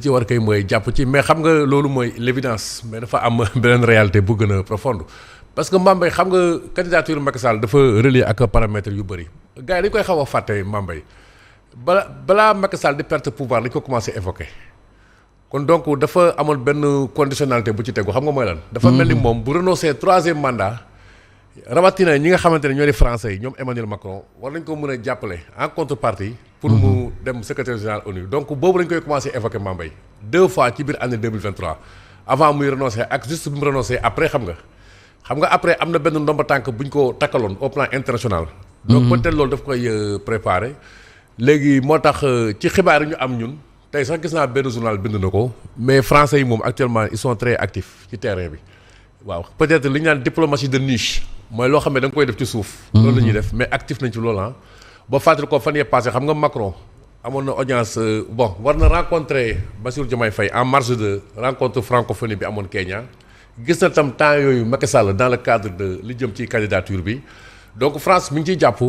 ci war kay mooy jàpp ci mais xam nga loolu mooy l'évidence mais dafa am beneen réalité bu gën a profonde parce que Mame Mbaye xam nga candidature Macky Sall dafa relier ak paramètres yu bëri gars yi dañu koy xaw a fàtte Mame Mbaye balaa Macky Sall di perte pouvoir dañu ko commencé évoquer kon donc dafa amoon benn conditionnalité bu ci tegu xam nga mooy lan. dafa mel ni moom bu renoncer 3e mandat. rawatina ñi nga xamante ne ñoo di français yi ñoom Emmanuel Macron war nañ ko mën a jàppale en contrepartie pour mu dem secrétaire général ONU donc boobu lañ koy commencé évoquer Mame Mbaye 2 fois ci biir année 2023 avant muy renoncer ak juste bu mu renoncer après xam nga après am na benn ndomba tànk bu ñu ko takkaloon au plan international. donc peut-être loolu daf koy préparer léegi moo tax ci xibaar yi ñu am ñun tey sax gis naa benn journal bind na ko mais français yi moom actuellement ils sont très actifs ci terrain bi waaw peut-être li ñu naan diplomatie de niche. mooy loo xam ne da nga koy def ci suuf. loolu la ñuy def mais actif nañ ci loolu ah. ba fàttali ko fan yee passé xam nga Macron amoon na audience war na rencontrer Bassirou Diomaye Faye en marge de rencontre francophonie bi amoon Kenya. gis na tam temps yooyu Macky Sall dans le cadre de li jëm ci candidature bi donc France mi ngi ciy jàpp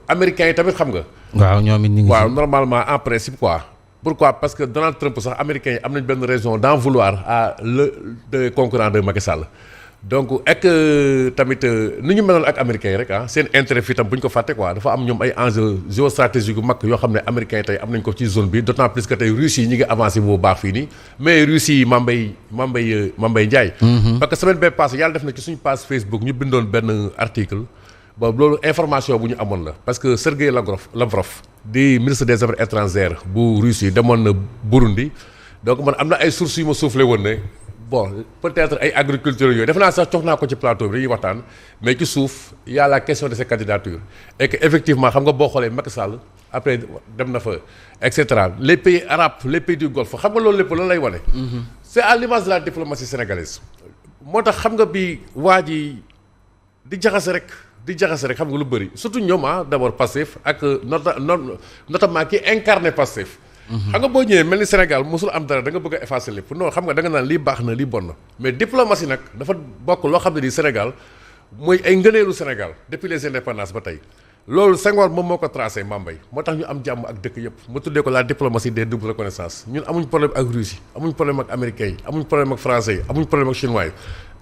américains yi tamit xam nga. waaw ñoom it ñu ngi waaw normalement en principe quoi. pourquoi parce que Donald Trump sax américains yi am nañ benn raison d'en vouloir à le concurrent de Macky Sall. donc ek tamit ni ñu meloon ak américains yi rek ah seen intérêt fii tam bu ñu ko fàtte quoi dafa am ñoom ay enjeux géostratégiques yu mag yoo xam ne américains yi tey am nañ ko ci zone bi d'autant plus que tey Russie yi ñi ngi avancé bu baax fii nii mais Russie yi Mame Mbaye Ndiaye. parce que semaine bee passée yàlla def na ci suñu page Facebook ñu bindoon benn article boobu loolu information bu ñu amoon la parce que Sergei Lavrov di ministre des affaires étrangères bu Russie demoon na Burundi donc man am na ay sources yu ma soufflé woon ne. bon peut-être ay agriculteurs yooyu def naa sax jox naa ko ci plateau bi dañuy waxtaan mais ci suuf y a la question de ces candidatures et que effectivement xam nga boo xoolee Macky Sall après dem na fa et cetera les pays arabes les pays du Golfe xam nga loolu lépp lan lay wane. c'est à l'image de la diplomatie sénégalaise. moo tax xam nga bi waa ji di jaxase rek xam nga lu bëri surtout ñoom d'abord Pastef ak notamment ki incarné Pastef. xam nga boo ñëwee mel ni Sénégal mosul am dara da nga bëgg a effacer lépp non xam nga da nga naan lii baax na lii bon na mais diplomatie nag dafa bokk loo xam ne di Sénégal mooy ay ngëneelu Sénégal depuis les indépendances ba tey loolu Senghor moom moo ko tracé Mame Mbaye moo tax ñu am jàmm ak dëkk yëpp mu tuddee ko la diplomatie des doubles reconnaissances ñun amuñ problème ak Russie amuñ problème ak américains yi amuñ problème ak français yi amuñ problème ak chinois yi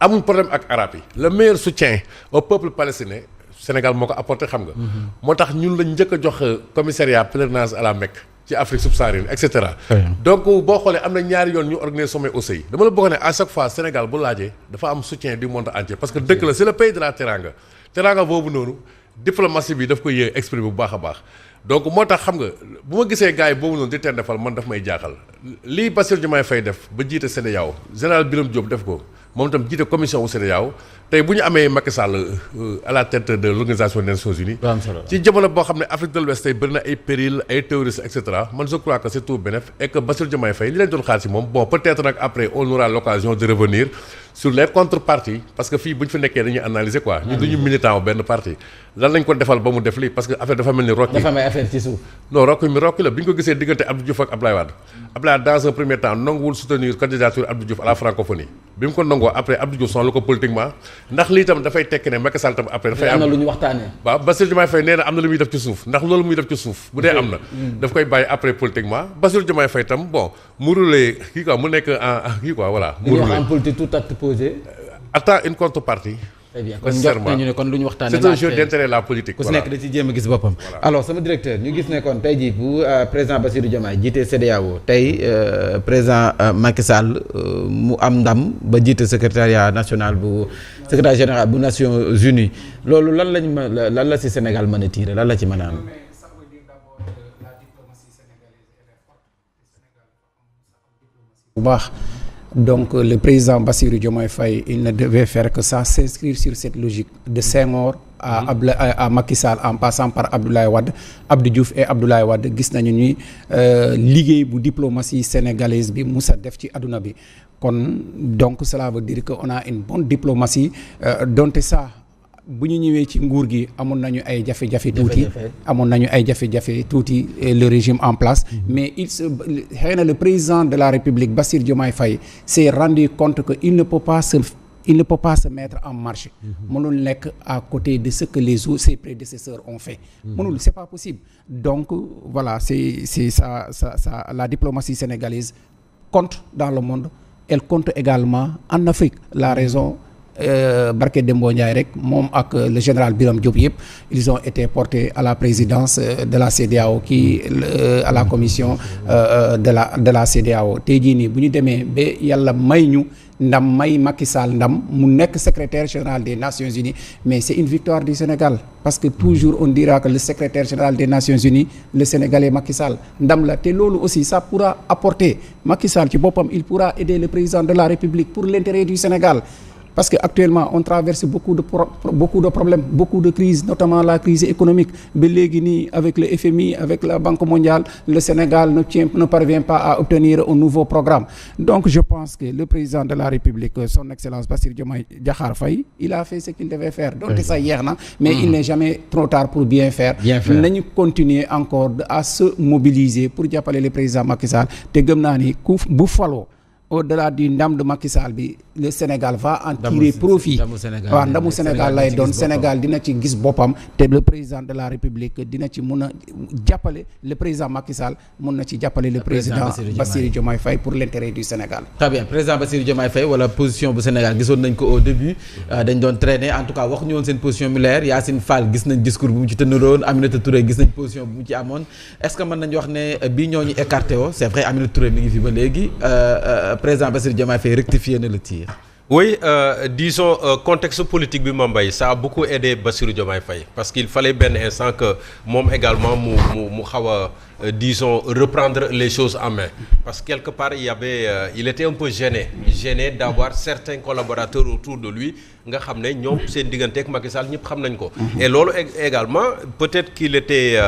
amuñ problème ak arabes yi le meilleur soutien au peuple palestinien Sénégal moo ko apporté xam nga moo tax ñun lañ njëkk a jox commissariat pèlerinage à la Mecque ci Afrique subsaharienne et cetera. donc boo xoolee am na ñaari yoon ñu organiser sommet OCI dama la bëgg ne à chaque fois Sénégal bu laajee dafa am soutien du monde entier parce que dëkk la c'est le pays de la teranga boobu noonu diplomatie bi daf koy yee exprimer bu baax a baax donc moo tax xam nga bu ma gisee gars yi boobu noonu di teen defal man daf may jaaxal lii Bassirou Diomaye Faye def ba jiite CEDEAO général Birame Diop def ko moom itam jiite commission wu CEDEAO tey bu ñu amee Macky Sall à la tête de l'Organisation des Nations Unies ci jamono boo xam ne Afrique de l'Ouest tey bëri na ay périls ay terroristes et cetera man je crois que c'est tout bénéf et que Bassirou Diomaye Faye li leen doon xaar ci moom bon peut-être nag après on aura l'occasion de revenir sur les contreparties parce que fii bu ñu fi nekkee dañuy analyser quoi ñun duñu militant wu benn parti lan lañ ko defal ba mu def lii parce que affaire dafa mel ni Rocky dafa may affaire ci suuf non Rocky la bi ñu ko gisee diggante Abdou Diouf ak Abdoulaye Wade Abdoulaye dans un premier temps nanguwul soutenir candidature Abdou Diouf à la francophonie bi mu ko nangoo après Abdou Diouf sonal ko politiquement ndax lii tam dafay tekki ne Macky Sall tam après dafay am na lu ñu waxtaanee waaw Bassirou Diomaye Faye nee na am na lu muy def ci suuf ndax loolu muy def ci suuf bu dee am na daf koy bàyyi après politiquement Bassirou Diomaye Faye tam bon mu rouler kii quoi mu nekk en kii quoi voilà mu rouler en politique tout acte posé attend une contrepartie. très bien kon jot nañu ne kon lu ñu waxtaanee c'est un jeu d'intérêt la politique. ku si nekk da ci jéem a gis boppam. alors sama directeur ñu gis ne kon tey jii bu président Bassirou Diomaye jiite CEDEAO tey président Macky Sall mu am ndam ba jiite secrétaire général bu Nations Unies loolu lan la si Sénégal mën a tirer lan la ci mën a am. bu baax. Donc le président Bassirou Diomaye Faye il ne devait faire que ça, s'inscrire sur cette logique de Senghor à Macky Sall en passant par Abdoulaye Wade, Abdou Diouf et Abdoulaye Wade gis nañu ni liggéey bu diplomatie sénégalaise bi musa def ci àdduna bi kon donc cela veut dire que on a une bonne diplomatie donte ça bu ñu ñëwee ci nguur gi amoon nañu ay jafe-jafe tuuti le régime en place mais xëy na le président de la République Bassirou Diomaye Faye s'est rendu compte que il ne peut pas se mettre en marche mënul nekk à côté de ce que ses prédécesseurs ont fait mënul c'est pas possible donc voilà c'est ça la diplomatie sénégalaise compte dans le monde, elle compte également en Afrique. La raison, Barké Dembo Ndiaye rek moom ak le général Birame Diop yëpp ils ont été portés à la présidence de la CEDEAO à la commission de la CEDEAO. Tey jii nii bu ñu demee ba yàlla may ñu ndam, may Macky Sall ndam mu nekk secrétaire général des Nations Unies, mais c'est une victoire du Sénégal parce que toujours on dira que le secrétaire général des Nations Unies, le Sénégalais Macky Sall ndam la. Te loolu aussi ça pourra apporter Macky Sall ci boppam, il pourra aider le président de la République pour l'intérêt du Sénégal. Parce qu'actuellement, on traverse beaucoup de problèmes, beaucoup de crises, notamment la crise économique. Belegini, avec le FMI, avec la Banque mondiale, le Sénégal ne parvient pas à obtenir un nouveau programme. Donc, je pense que le président de la République, son Excellence Bassirou Diomaye Diakhar Faye, il a fait ce qu'il devait faire. Donc, ça hier, mais il n'est jamais trop tard pour bien faire. Nous continuer encore à se mobiliser pour appeler le président Macky Sall. Te gëm naa ni ku bu faloo au-delà du ndam de Macky Sall bi, le Sénégal va en tirer profit. waaw ndamu Sénégal lay doon. Sénégal dina ci gis boppam te le président de la République dina ci mun a jàppale le président Macky Sall, mun na ci jàppale le président Bassirou Diomaye Faye pour l'intérêt du Sénégal. Très bien, président Bassirou Diomaye Faye wala position bu Sénégal gisoon nañ ko au début dañ doon traîner, en tout cas wax ñu woon seen position mu leer. Yacine Fall gis nañ discours bu mu ci tënëroon, Aminata Touré gis nañ position bu mu ci amoon. Est-ce que mën nañu wax ne bii ñoo ñu écarté woo? C'est vrai, Aminata Touré mi ngi fi ba léegi, président Bassirou Diomaye Faye rectifié na le tir. Oui, disons, contexte politique bi Mambay, ça a beaucoup aidé Bassirou Diomaye Faye parce qu'il fallait bien instant que moi également disons reprendre les choses en main parce que quelque part il était un peu gêné d'avoir certains collaborateurs autour de lui nga xam ne ñoom seen diggante ak Macky Sall ñëpp xam nañ ko. Et loolu également peut-être qu'il était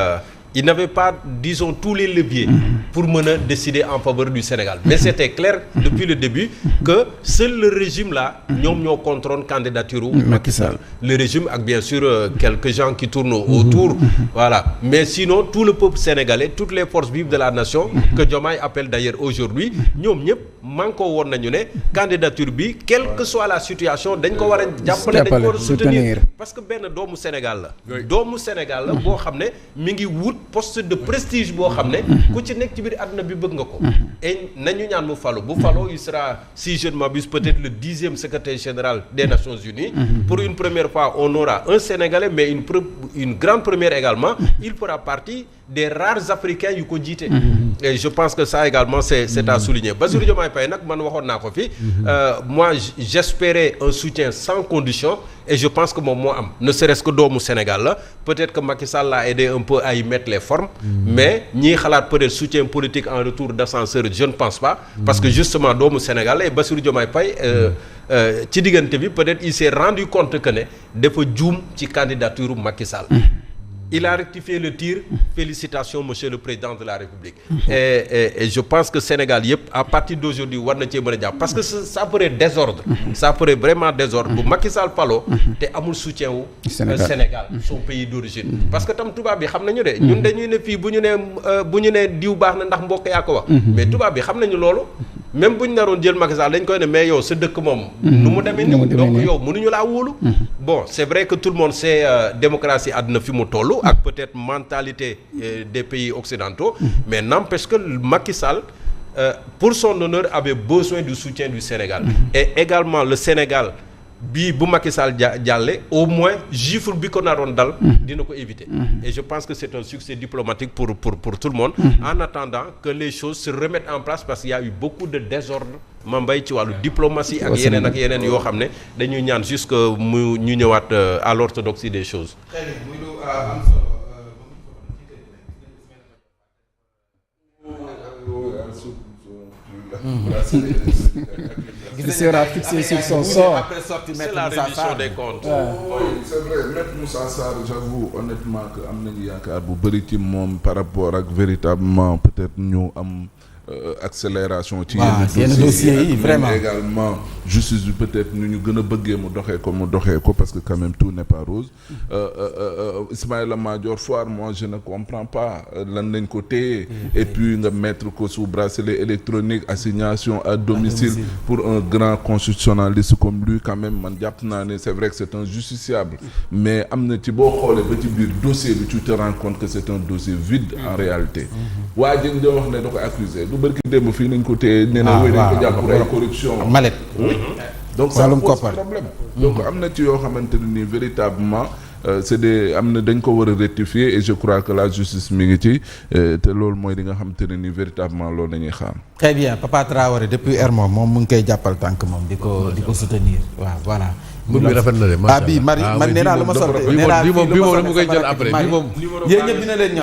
il n'avait pas, disons, tous les leviers pour mener décider en faveur du Sénégal. Mais c'était clair depuis le début que seul le régime-là, nous contrôlons la candidature Macky Sall. Le régime, avec bien sûr quelques gens qui tournent autour. Voilà. Mais sinon, tout le peuple sénégalais, toutes les forces vives de la nation, que Diomaye appelle d'ailleurs aujourd'hui, nous manquons de candidature bi, quelle que soit la situation, nous devons soutenir. Parce que ben doomu Sénégal la. Doomu Sénégal la, boo xam ne mi ngi wut poste de prestige boo xam ne ku ci nekk ci biir àdduna bi bëgg nga ko. Et nañu ñaan mu falu bu faloo il sera, si je ne m'abuse, peut-être le 10e secrétaire général des Nations Unies. Pour une première fois on aura un Sénégalais, mais une grande première également, il fera partie des rares Africains yu ko jiite. Et je pense que ça également c'est à souligner. Bassirou Diomaye Faye nag man waxoon naa ko fi, moi j'espérais un soutien sans condition et je pense que moom moo am, ne serait-ce que doomu Sénégal la. Peut-être que Macky Sall l'a aidé un peu à y mettre les formes, mais ñii xalaat peut-être soutien politique en retour d'ascenseur, je ne pense pas, parce que justement doomu Sénégal et Bassirou Diomaye Faye ci diggante bi peut-être il s'est rendu compte que ne dafa juum ci candidature Macky Sall. Il a rectifié le tir. Félicitations, monsieur le président de la République. Et je pense que Sénégal, à partir d'aujourd'hui, parce que ça ferait désordre. Ça ferait vraiment désordre. Pour Macky Sall Palo, tu as un soutien au Sénégal, son pays d'origine. Parce que tam tuba bi xam nañu de ñun dañuy ne fii bu ñu ne diw baax na ndax mbokk yaa ko wax. Mais tuba bi xam nañu loolu. Même bu ñu naroon jël Macky Sall dañ koy ne mais yow sa dëkk moom nu mu demee nii donc yow mënuñu laa wóolu. Bon, c'est vrai que tout le monde sait démocratie àdduna fi mu toll ak peut-être mentalité des pays occidentaux, mais n'empêche que Macky Sall pour son honneur avait besoin du soutien du Sénégal. Et également le Sénégal bi bu Macky Sall jàlle au moins gifle bi ko naroon dal dina ko éviter. Et je pense que c'est un succès diplomatique pour tout le monde, en attendant que les choses se remettent en place, parce qu'il y a eu beaucoup de désordre Mambay ci wàllu diplomatie ak yeneen yoo xam ne dañuy ñaan juste que mu ñu ñëwaat à l'orthodoxie des choses. Il sera fixé sur son sort. C'est la reddition des comptes. Oui, c'est vrai. Maître Moussa Sarr, j'avoue honnêtement que am nañu yaakaar bu bëri ci moom par rapport ak véritablement peut-être ñu am accélération ci yenn dossiers yi vraiment également justice bi peut-être nu ñu gën a bëggee mu doxee ko parce que quand même tout n'est pas rose. Ismaïla Madior Fall moi je ne comprends pas lan lañ ko téye. et puis nga mettre ko sous bracelet électronique assignation à domicile pour un grand constitutionnaliste comme lui quand même man jàpp naa ne c'est vrai que c'est un justiciable mais am na ci boo xoolee ba ci biir dossier bi tu te rends compte que c'est un dossier vide en réalité. waa ji nga wax ne da ko accusé du bërki démb fii nañ ko téye nee na wéy nañ ko jàpp pour ay corruption malet donc ça pose problème donc am na ci yoo xamante ne nii véritablement c'est des am na dañ ko war a rectifier et je crois que la justice mi ngi ci te loolu mooy li nga xamante ne nii véritablement loolu dañuy xaar. très bien Papa Traoré depuis Hermon moom mu ngi koy jàppal tànk moom di ko soutenir waaw voilà. mbir mi rafet na de macha allah bii man nee naa la ma sol. bii moom dama koy jël après bii moom. yéen ñëpp dina leen